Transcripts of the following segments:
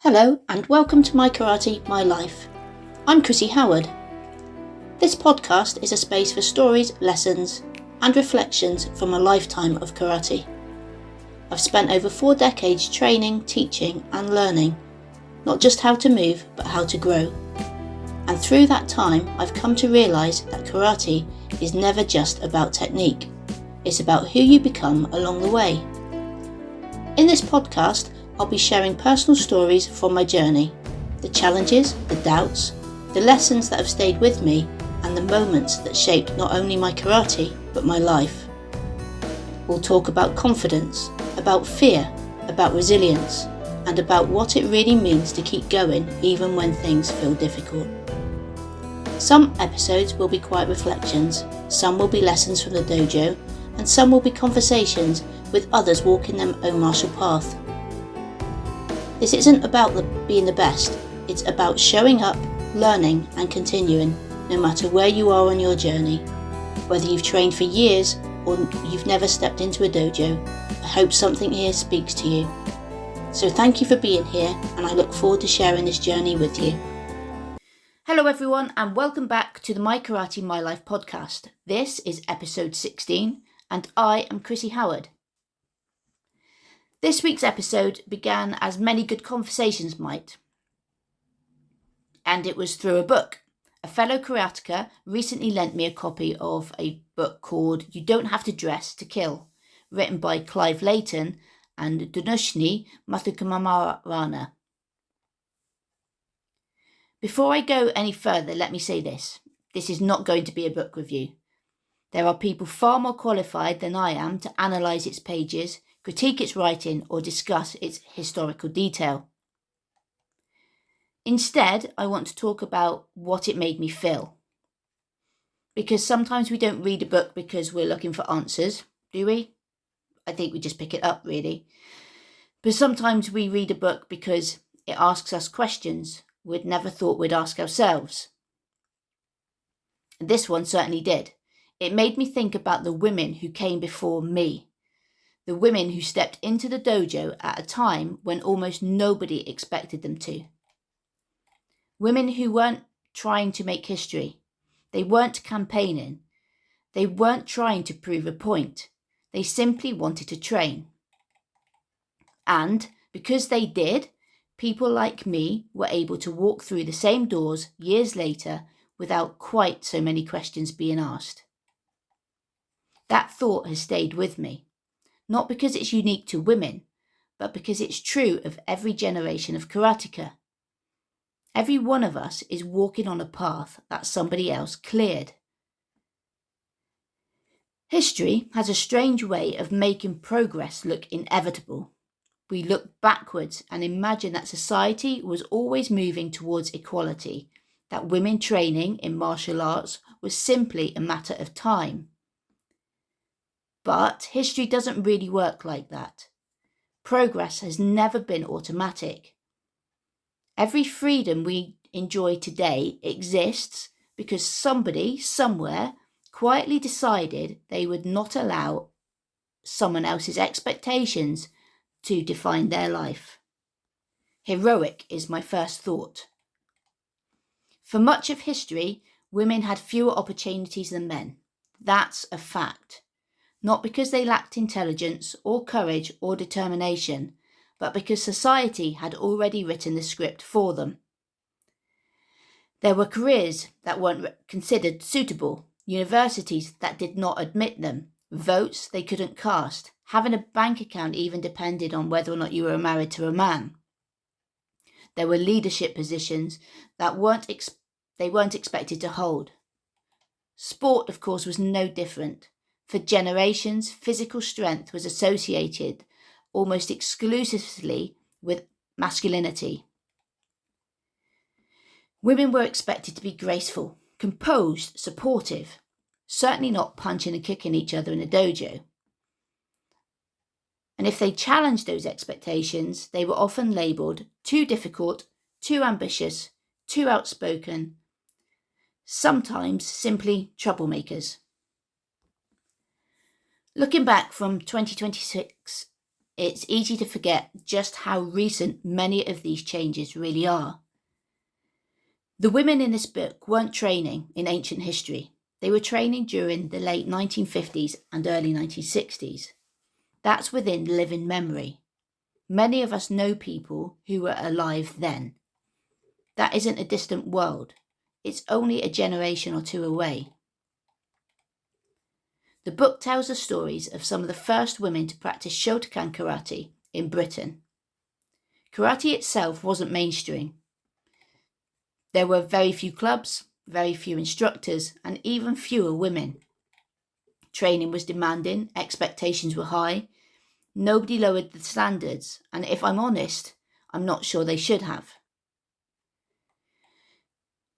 Hello and welcome to My Karate, My Life. I'm Chrissy Howard. This podcast is a space for stories, lessons and reflections from a lifetime of karate. I've spent over 4 decades training, teaching and learning, not just how to move but how to grow. And through that time I've come to realise that karate is never just about technique, it's about who you become along the way. In this podcast I'll be sharing personal stories from my journey, the challenges, the doubts, the lessons that have stayed with me and the moments that shaped not only my karate but my life. We'll talk about confidence, about fear, about resilience and about what it really means to keep going even when things feel difficult. Some episodes will be quiet reflections, some will be lessons from the dojo and some will be conversations with others walking their own martial path. This isn't about being the best, it's about showing up, learning and continuing, no matter where you are on your journey. Whether you've trained for years or you've never stepped into a dojo, I hope something here speaks to you. So thank you for being here and I look forward to sharing this journey with you. Hello everyone and welcome back to the My Karate, My Life podcast. This is episode 16 and I am Chrissy Howard. This week's episode began as many good conversations might, and it was through a book. A fellow karateka recently lent me a copy of a book called You Don't Have to Dress to Kill, written by Clive Layton and Danushni Mathukumarana. Before I go any further, let me say this. This is not going to be a book review. There are people far more qualified than I am to analyse its pages, critique its writing or discuss its historical detail. Instead, I want to talk about what it made me feel. Because sometimes we don't read a book because we're looking for answers, do we? I think we just pick it up, really. But sometimes we read a book because it asks us questions we'd never thought we'd ask ourselves. And this one certainly did. It made me think about the women who came before me. The women who stepped into the dojo at a time when almost nobody expected them to. Women who weren't trying to make history. They weren't campaigning. They weren't trying to prove a point. They simply wanted to train. And because they did, people like me were able to walk through the same doors years later without quite so many questions being asked. That thought has stayed with me. Not because it's unique to women, but because it's true of every generation of karateka. Every one of us is walking on a path that somebody else cleared. History has a strange way of making progress look inevitable. We look backwards and imagine that society was always moving towards equality, that women training in martial arts was simply a matter of time. But history doesn't really work like that. Progress has never been automatic. Every freedom we enjoy today exists because somebody, somewhere, quietly decided they would not allow someone else's expectations to define their life. Heroic is my first thought. For much of history, women had fewer opportunities than men. That's a fact. Not because they lacked intelligence or courage or determination, but because society had already written the script for them. There were careers that weren't considered suitable, universities that did not admit them, votes they couldn't cast, having a bank account even depended on whether or not you were married to a man. There were leadership positions that they weren't expected to hold. Sport, of course, was no different. For generations, physical strength was associated almost exclusively with masculinity. Women were expected to be graceful, composed, supportive, certainly not punching and kicking each other in a dojo. And if they challenged those expectations, they were often labelled too difficult, too ambitious, too outspoken, sometimes simply troublemakers. Looking back from 2026, it's easy to forget just how recent many of these changes really are. The women in this book weren't training in ancient history. They were training during the late 1950s and early 1960s. That's within living memory. Many of us know people who were alive then. That isn't a distant world. It's only a generation or two away. The book tells the stories of some of the first women to practice Shotokan karate in Britain. Karate itself wasn't mainstream. There were very few clubs, very few instructors, and even fewer women. Training was demanding, expectations were high. Nobody lowered the standards, and if I'm honest, I'm not sure they should have.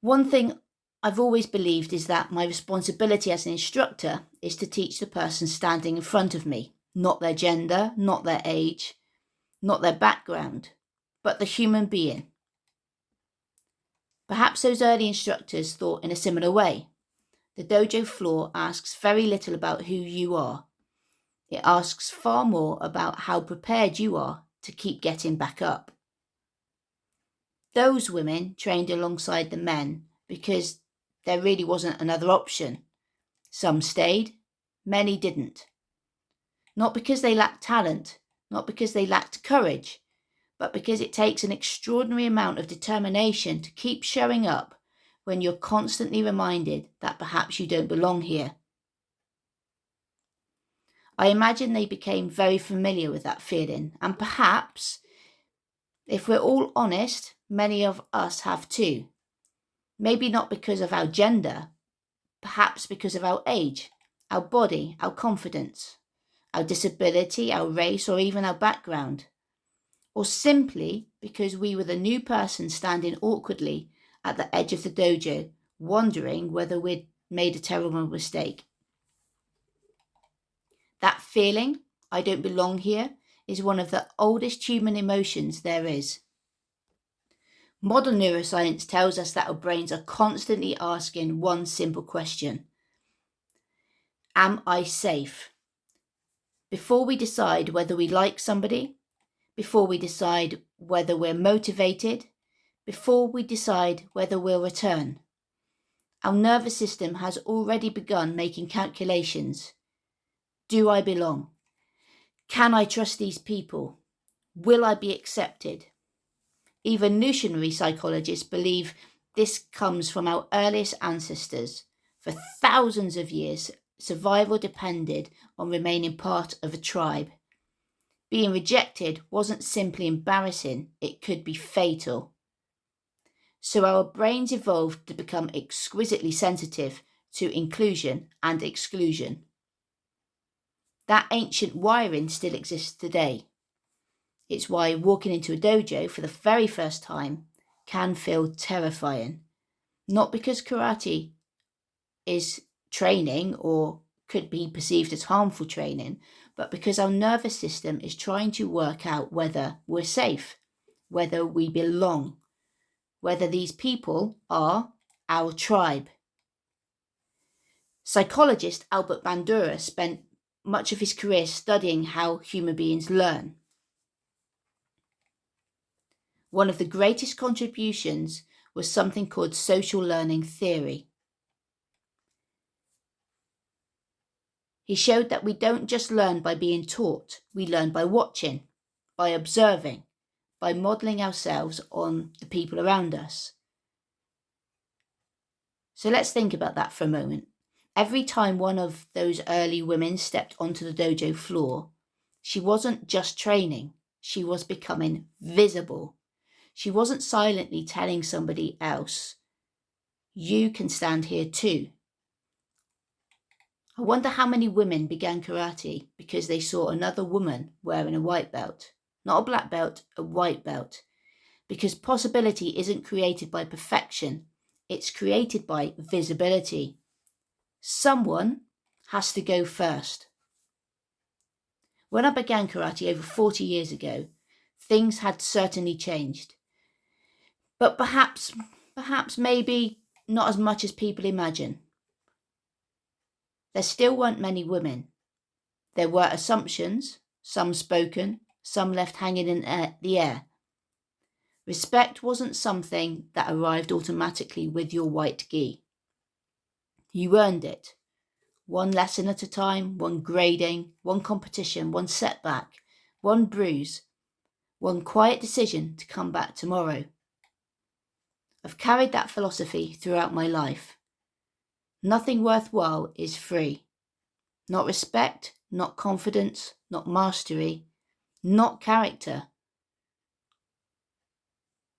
One thing I've always believed is that my responsibility as an instructor is to teach the person standing in front of me, not their gender, not their age, not their background, but the human being. Perhaps those early instructors thought in a similar way. The dojo floor asks very little about who you are. It asks far more about how prepared you are to keep getting back up. Those women trained alongside the men because there really wasn't another option. Some stayed, many didn't. Not because they lacked talent, not because they lacked courage, but because it takes an extraordinary amount of determination to keep showing up when you're constantly reminded that perhaps you don't belong here. I imagine they became very familiar with that feeling, and perhaps, if we're all honest, many of us have too. Maybe not because of our gender, perhaps because of our age, our body, our confidence, our disability, our race, or even our background. Or simply because we were the new person standing awkwardly at the edge of the dojo, wondering whether we'd made a terrible mistake. That feeling, I don't belong here, is one of the oldest human emotions there is. Modern neuroscience tells us that our brains are constantly asking one simple question. Am I safe? Before we decide whether we like somebody, before we decide whether we're motivated, before we decide whether we'll return. Our nervous system has already begun making calculations. Do I belong? Can I trust these people? Will I be accepted? Evolutionary psychologists believe this comes from our earliest ancestors. For thousands of years, survival depended on remaining part of a tribe. Being rejected wasn't simply embarrassing, it could be fatal. So our brains evolved to become exquisitely sensitive to inclusion and exclusion. That ancient wiring still exists today. It's why walking into a dojo for the very first time can feel terrifying. Not because karate is training or could be perceived as harmful training, but because our nervous system is trying to work out whether we're safe, whether we belong, whether these people are our tribe. Psychologist Albert Bandura spent much of his career studying how human beings learn. One of the greatest contributions was something called social learning theory. He showed that we don't just learn by being taught, we learn by watching, by observing, by modelling ourselves on the people around us. So let's think about that for a moment. Every time one of those early women stepped onto the dojo floor, she wasn't just training, she was becoming visible. She wasn't silently telling somebody else, you can stand here too. I wonder how many women began karate because they saw another woman wearing a white belt. Not a black belt, a white belt. Because possibility isn't created by perfection, it's created by visibility. Someone has to go first. When I began karate over 40 years ago, things had certainly changed. But perhaps maybe not as much as people imagine. There still weren't many women. There were assumptions, some spoken, some left hanging in the air. Respect wasn't something that arrived automatically with your white gi. You earned it. One lesson at a time, one grading, one competition, one setback, one bruise, one quiet decision to come back tomorrow. I've carried that philosophy throughout my life. Nothing worthwhile is free. Not respect, not confidence, not mastery, not character.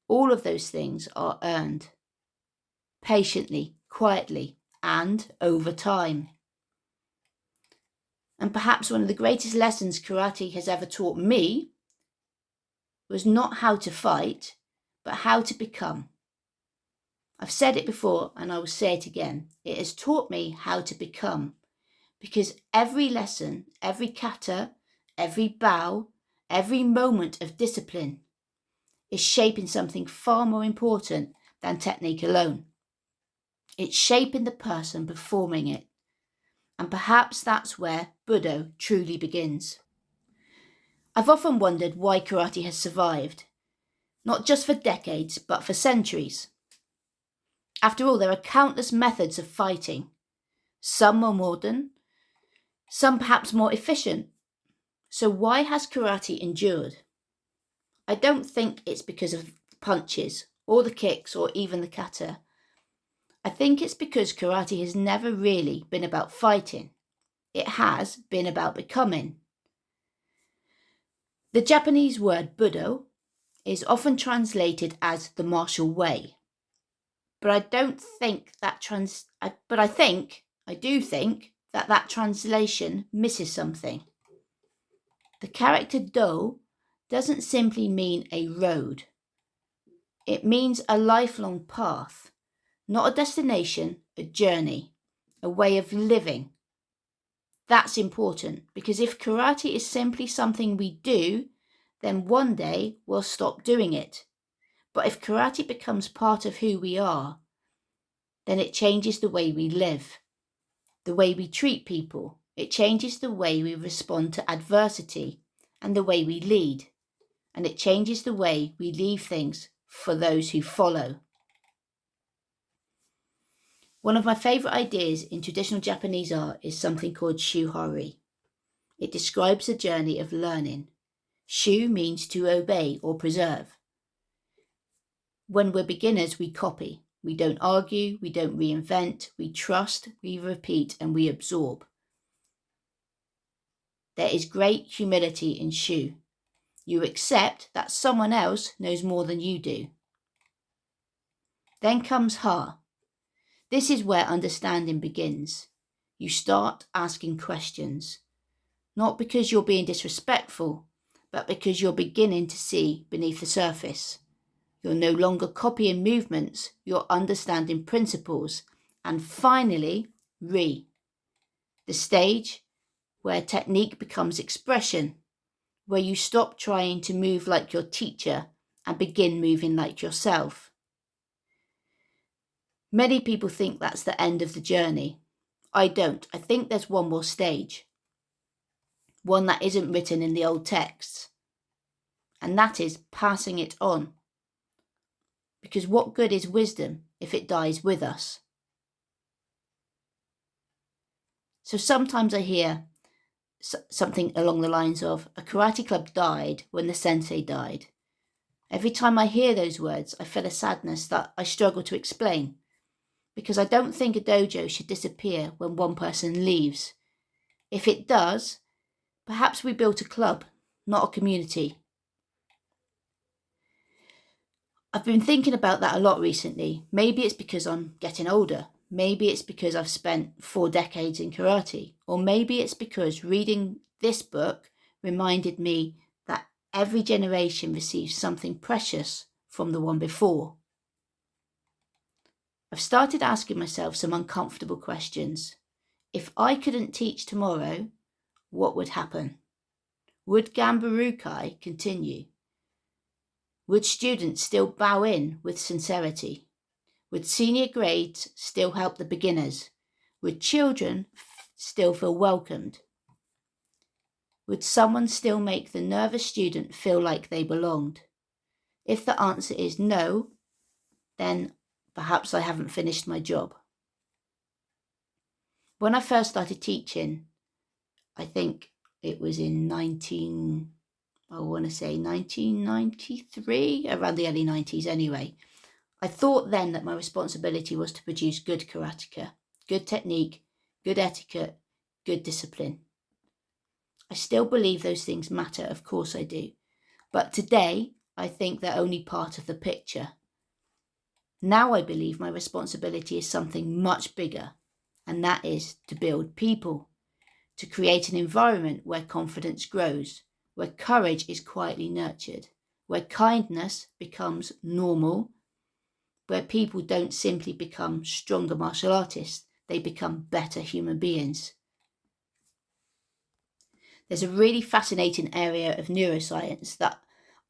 All of those things are earned. Patiently, quietly, and over time. And perhaps one of the greatest lessons karate has ever taught me was not how to fight, but how to become. I've said it before and I will say it again. It has taught me how to become, because every lesson, every kata, every bow, every moment of discipline is shaping something far more important than technique alone. It's shaping the person performing it. And perhaps that's where Budō truly begins. I've often wondered why karate has survived, not just for decades, but for centuries. After all, there are countless methods of fighting. Some more modern, some perhaps more efficient. So why has karate endured? I don't think it's because of the punches, or the kicks, or even the kata. I think it's because karate has never really been about fighting. It has been about becoming. The Japanese word Budō is often translated as the martial way. But I do think that translation misses something. The character Do doesn't simply mean a road. It means a lifelong path, not a destination, a journey, a way of living. That's important, because if karate is simply something we do, then one day we'll stop doing it. But if karate becomes part of who we are, then it changes the way we live, the way we treat people. It changes the way we respond to adversity and the way we lead. And it changes the way we leave things for those who follow. One of my favourite ideas in traditional Japanese art is something called Shu-Ha-Ri. It describes the journey of learning. Shu means to obey or preserve. When we're beginners, we copy. We don't argue, we don't reinvent, we trust, we repeat, and we absorb. There is great humility in Shu. You accept that someone else knows more than you do. Then comes Ha. This is where understanding begins. You start asking questions, not because you're being disrespectful, but because you're beginning to see beneath the surface. You're no longer copying movements, you're understanding principles. And finally, Ri, the stage where technique becomes expression, where you stop trying to move like your teacher and begin moving like yourself. Many people think that's the end of the journey. I don't. I think there's one more stage, one that isn't written in the old texts, and that is passing it on. Because what good is wisdom if it dies with us? So sometimes I hear something along the lines of, a karate club died when the sensei died. Every time I hear those words, I feel a sadness that I struggle to explain, because I don't think a dojo should disappear when one person leaves. If it does, perhaps we built a club, not a community. I've been thinking about that a lot recently. Maybe it's because I'm getting older. Maybe it's because I've spent 4 decades in karate. Or maybe it's because reading this book reminded me that every generation receives something precious from the one before. I've started asking myself some uncomfortable questions. If I couldn't teach tomorrow, what would happen? Would Gambarukai continue? Would students still bow in with sincerity? Would senior grades still help the beginners? Would children still feel welcomed? Would someone still make the nervous student feel like they belonged? If the answer is no, then perhaps I haven't finished my job. When I first started teaching, I think it was in 1993, around the early 90s anyway. I thought then that my responsibility was to produce good karateka, good technique, good etiquette, good discipline. I still believe those things matter, of course I do. But today, I think they're only part of the picture. Now I believe my responsibility is something much bigger, and that is to build people, to create an environment where confidence grows, where courage is quietly nurtured, where kindness becomes normal, where people don't simply become stronger martial artists, they become better human beings. There's a really fascinating area of neuroscience that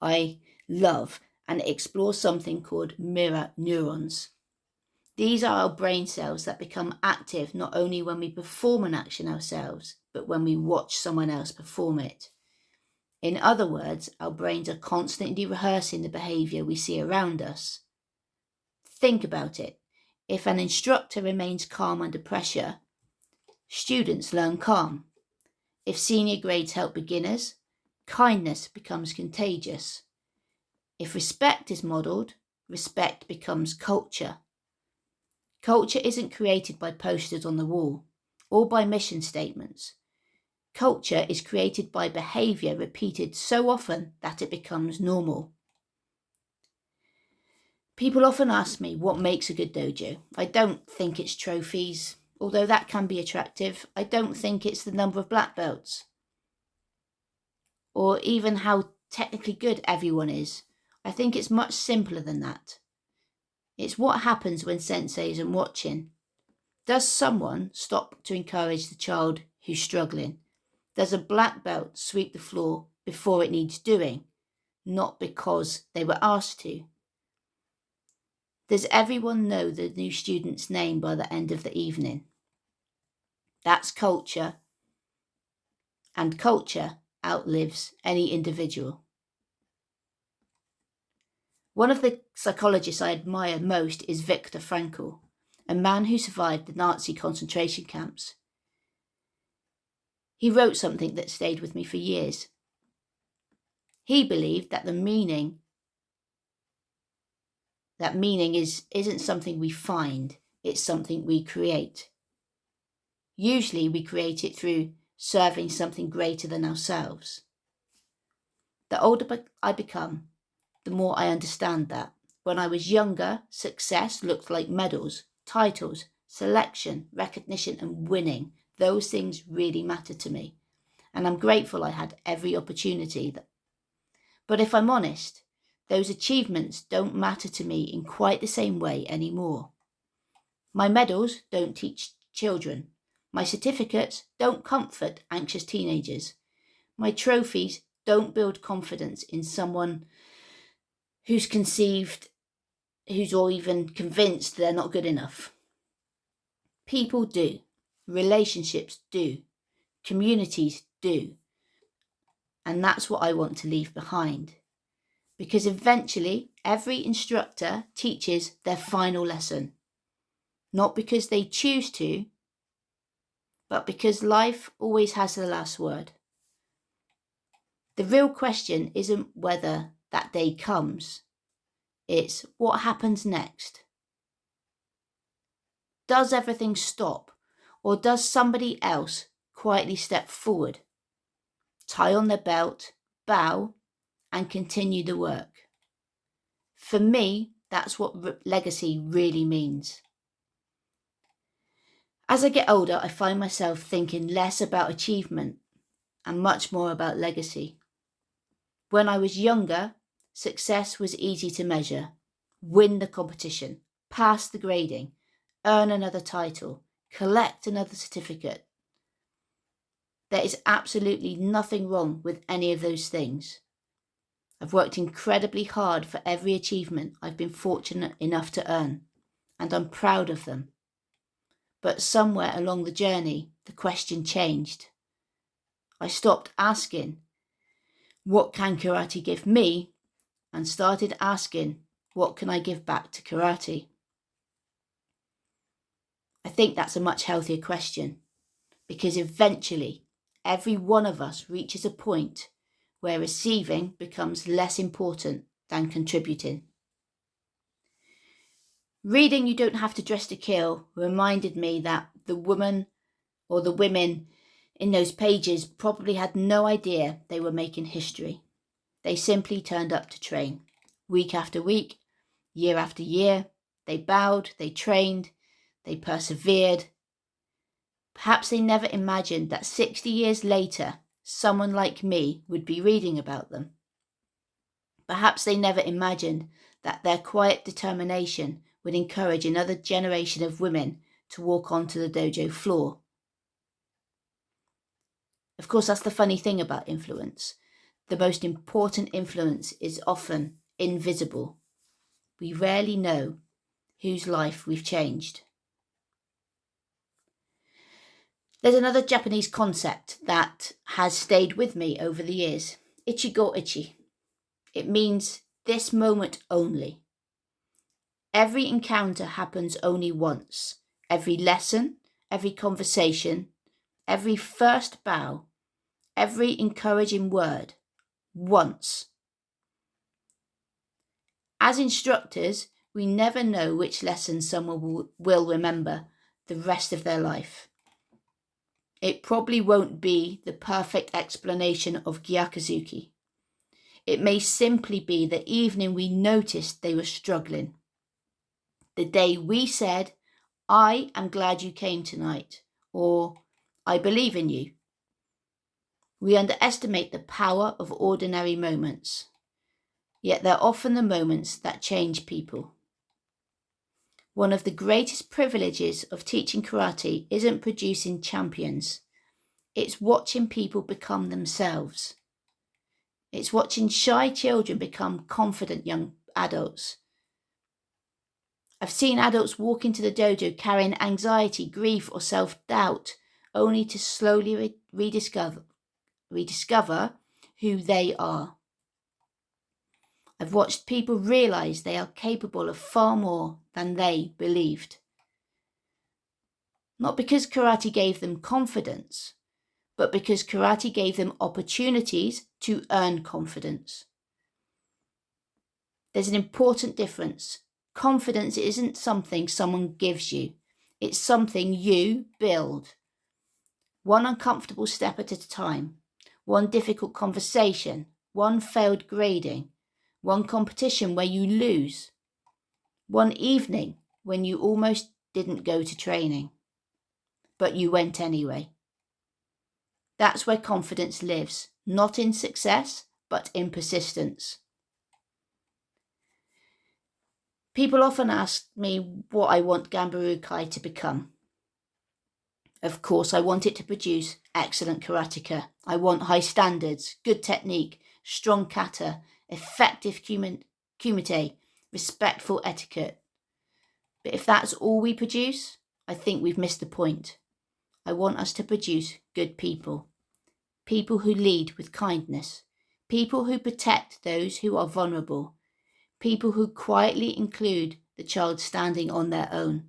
I love, and it explores something called mirror neurons. These are our brain cells that become active not only when we perform an action ourselves, but when we watch someone else perform it. In other words, our brains are constantly rehearsing the behaviour we see around us. Think about it. If an instructor remains calm under pressure, students learn calm. If senior grades help beginners, kindness becomes contagious. If respect is modelled, respect becomes culture. Culture isn't created by posters on the wall or by mission statements. Culture is created by behaviour repeated so often that it becomes normal. People often ask me what makes a good dojo. I don't think it's trophies, although that can be attractive. I don't think it's the number of black belts, or even how technically good everyone is. I think it's much simpler than that. It's what happens when sensei isn't watching. Does someone stop to encourage the child who's struggling? Does a black belt sweep the floor before it needs doing, not because they were asked to? Does everyone know the new student's name by the end of the evening? That's culture, and culture outlives any individual. One of the psychologists I admire most is Viktor Frankl, a man who survived the Nazi concentration camps. He wrote something that stayed with me for years. He believed that meaning isn't something we find, it's something we create. Usually we create it through serving something greater than ourselves. The older I become, the more I understand that. When I was younger, success looked like medals, titles, selection, recognition, and winning. Those things really mattered to me, and I'm grateful I had every opportunity. But if I'm honest, those achievements don't matter to me in quite the same way anymore. My medals don't teach children. My certificates don't comfort anxious teenagers. My trophies don't build confidence in someone who's or even convinced they're not good enough. People do. Relationships do. Communities do. And that's what I want to leave behind. Because eventually, every instructor teaches their final lesson. Not because they choose to, but because life always has the last word. The real question isn't whether that day comes. It's what happens next. Does everything stop, or does somebody else quietly step forward, tie on their belt, bow, and continue the work? For me, that's what legacy really means. As I get older, I find myself thinking less about achievement and much more about legacy. When I was younger, success was easy to measure. Win the competition, pass the grading, earn another title, collect another certificate. There is absolutely nothing wrong with any of those things. I've worked incredibly hard for every achievement I've been fortunate enough to earn, and I'm proud of them. But somewhere along the journey, the question changed. I stopped asking, what can karate give me? And started asking, what can I give back to karate? I think that's a much healthier question, because eventually every one of us reaches a point where receiving becomes less important than contributing. Reading You Don't Have to Dress to Kill reminded me that the woman or the women in those pages probably had no idea they were making history. They simply turned up to train. Week after week, year after year, they bowed, they trained, they persevered. Perhaps they never imagined that 60 years later, someone like me would be reading about them. Perhaps they never imagined that their quiet determination would encourage another generation of women to walk onto the dojo floor. Of course, that's the funny thing about influence. The most important influence is often invisible. We rarely know whose life we've changed. There's another Japanese concept that has stayed with me over the years. Ichigo Ichie. It means this moment only. Every encounter happens only once. Every lesson, every conversation, every first bow, every encouraging word, once. As instructors, we never know which lesson someone will remember the rest of their life. It probably won't be the perfect explanation of Gyakuzuki. It may simply be the evening we noticed they were struggling. The day we said, I am glad you came tonight, or I believe in you. We underestimate the power of ordinary moments, yet they're often the moments that change people. One of the greatest privileges of teaching karate isn't producing champions. It's watching people become themselves. It's watching shy children become confident young adults. I've seen adults walk into the dojo carrying anxiety, grief, or self-doubt, only to slowly rediscover who they are. I've watched people realise they are capable of far more than they believed. Not because karate gave them confidence, but because karate gave them opportunities to earn confidence. There's an important difference. Confidence isn't something someone gives you. It's something you build. One uncomfortable step at a time, one difficult conversation, one failed grading, one competition where you lose, one evening when you almost didn't go to training, but you went anyway. That's where confidence lives, not in success, but in persistence. People often ask me what I want Gambaru-kai to become. Of course, I want it to produce excellent karateka. I want high standards, good technique, strong kata, effective kumite, respectful etiquette. But if that's all we produce, I think we've missed the point. I want us to produce good people. People who lead with kindness. People who protect those who are vulnerable. People who quietly include the child standing on their own.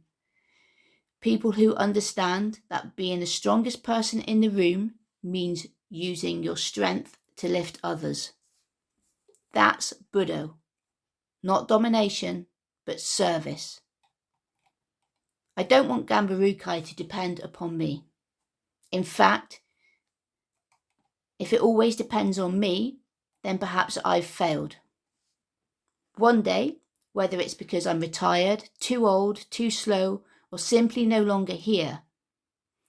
People who understand that being the strongest person in the room means using your strength to lift others. That's Budō. Not domination, but service. I don't want Gambaru-kai to depend upon me. In fact, if it always depends on me, then perhaps I've failed. One day, whether it's because I'm retired, too old, too slow, or simply no longer here,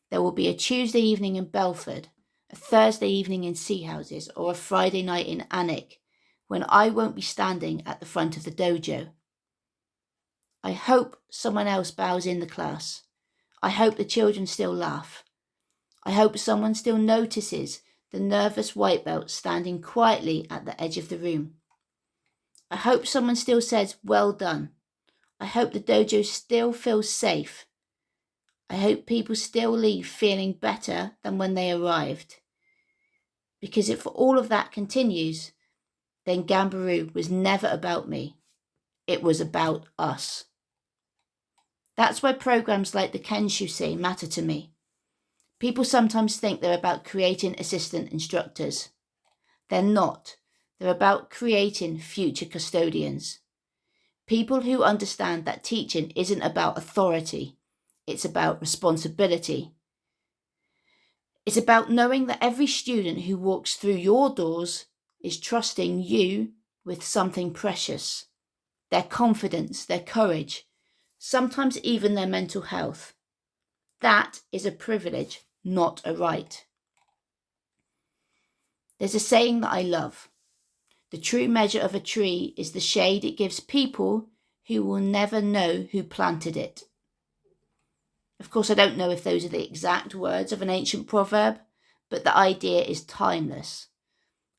there will be a Tuesday evening in Belford, a Thursday evening in Sea Houses, or a Friday night in Anik, when I won't be standing at the front of the dojo. I hope someone else bows in the class. I hope the children still laugh. I hope someone still notices the nervous white belt standing quietly at the edge of the room. I hope someone still says, well done. I hope the dojo still feels safe. I hope people still leave feeling better than when they arrived. Because if all of that continues, then Gambaru was never about me. It was about us. That's why programs like the Kenshusei matter to me. People sometimes think they're about creating assistant instructors. They're not. They're about creating future custodians. People who understand that teaching isn't about authority. It's about responsibility. It's about knowing that every student who walks through your doors is trusting you with something precious. Their confidence, their courage, sometimes even their mental health. That is a privilege, not a right. There's a saying that I love. The true measure of a tree is the shade it gives people who will never know who planted it. Of course, I don't know if those are the exact words of an ancient proverb, but the idea is timeless.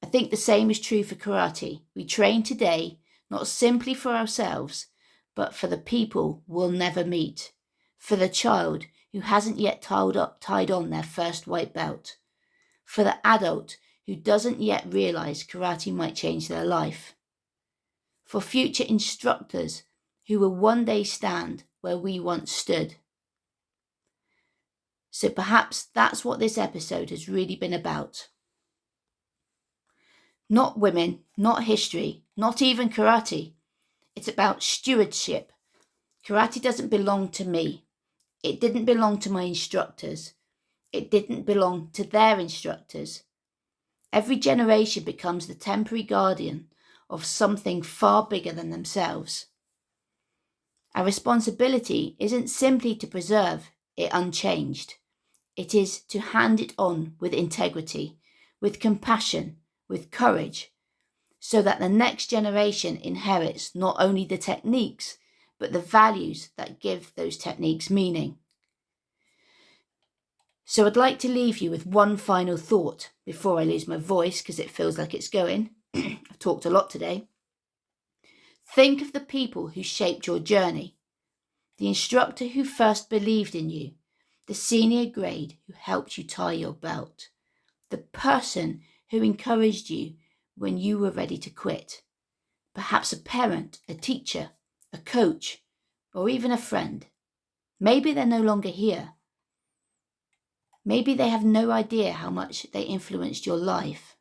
I think the same is true for karate. We train today, not simply for ourselves, but for the people we'll never meet, for the child who hasn't yet tied on their first white belt, for the adult who doesn't yet realize karate might change their life, for future instructors who will one day stand where we once stood. So perhaps that's what this episode has really been about. Not women, not history, not even karate. It's about stewardship. Karate doesn't belong to me. It didn't belong to my instructors. It didn't belong to their instructors. Every generation becomes the temporary guardian of something far bigger than themselves. Our responsibility isn't simply to preserve it unchanged. It is to hand it on with integrity, with compassion, with courage, so that the next generation inherits not only the techniques, but the values that give those techniques meaning. So I'd like to leave you with one final thought before I lose my voice, because it feels like it's going. I've talked a lot today. Think of the people who shaped your journey, the instructor who first believed in you, the senior grade who helped you tie your belt, the person who encouraged you when you were ready to quit, perhaps a parent, a teacher, a coach, or even a friend. Maybe they're no longer here. Maybe they have no idea how much they influenced your life.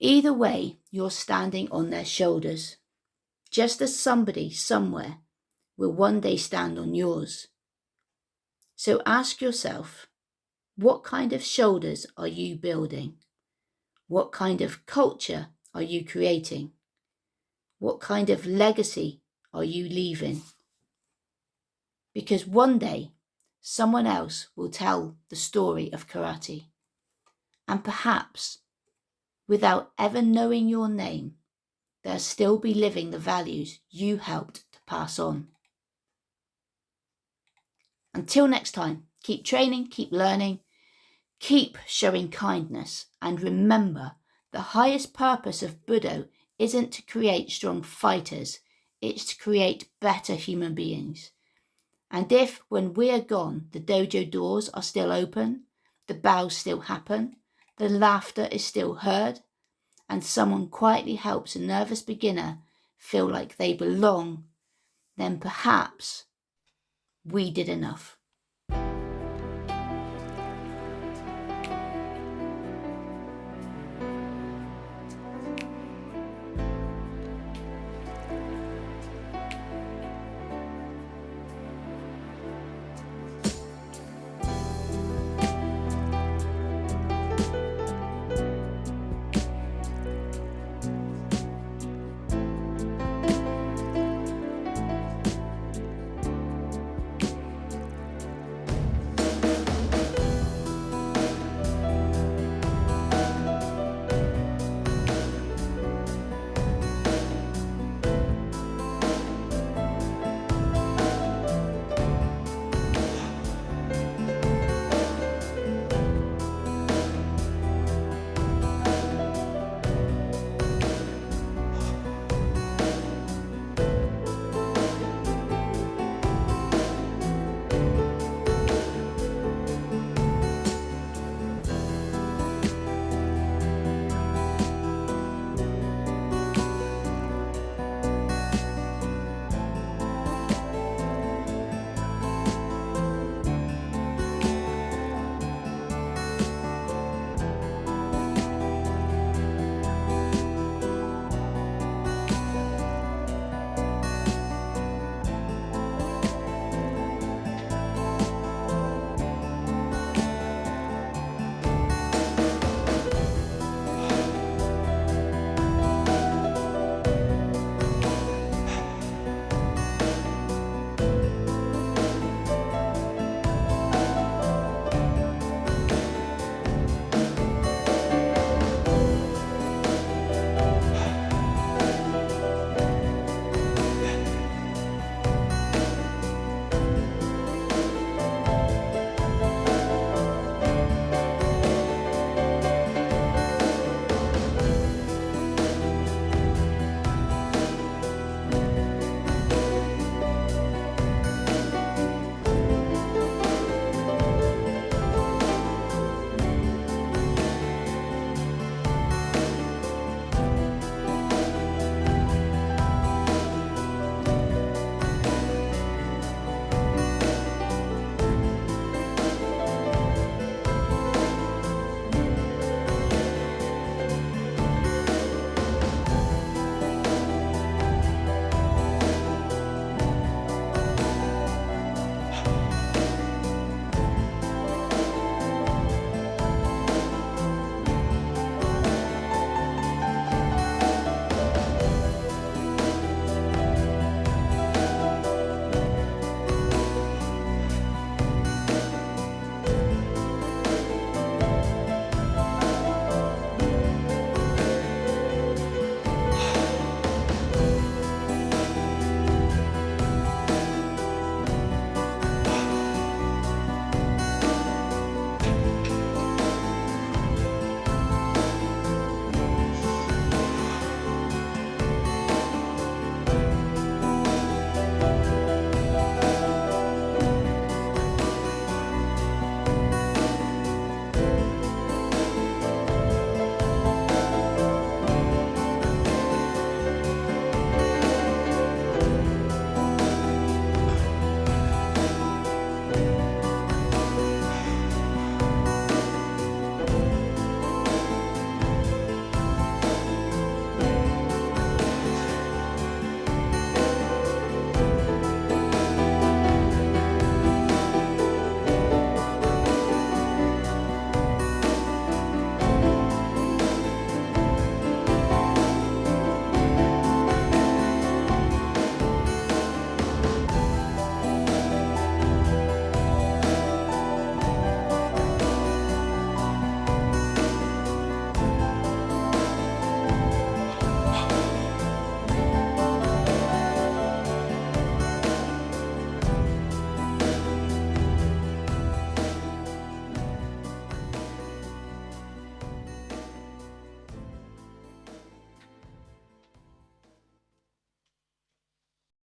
Either way, you're standing on their shoulders, just as somebody somewhere will one day stand on yours. So ask yourself, what kind of shoulders are you building? What kind of culture are you creating? What kind of legacy are you leaving? Because one day, someone else will tell the story of karate. And perhaps, without ever knowing your name, they'll still be living the values you helped to pass on. Until next time, keep training, keep learning, keep showing kindness, and remember, the highest purpose of Budō isn't to create strong fighters, it's to create better human beings. And if, when we're gone, the dojo doors are still open, the bows still happen, the laughter is still heard, and someone quietly helps a nervous beginner feel like they belong, then perhaps we did enough.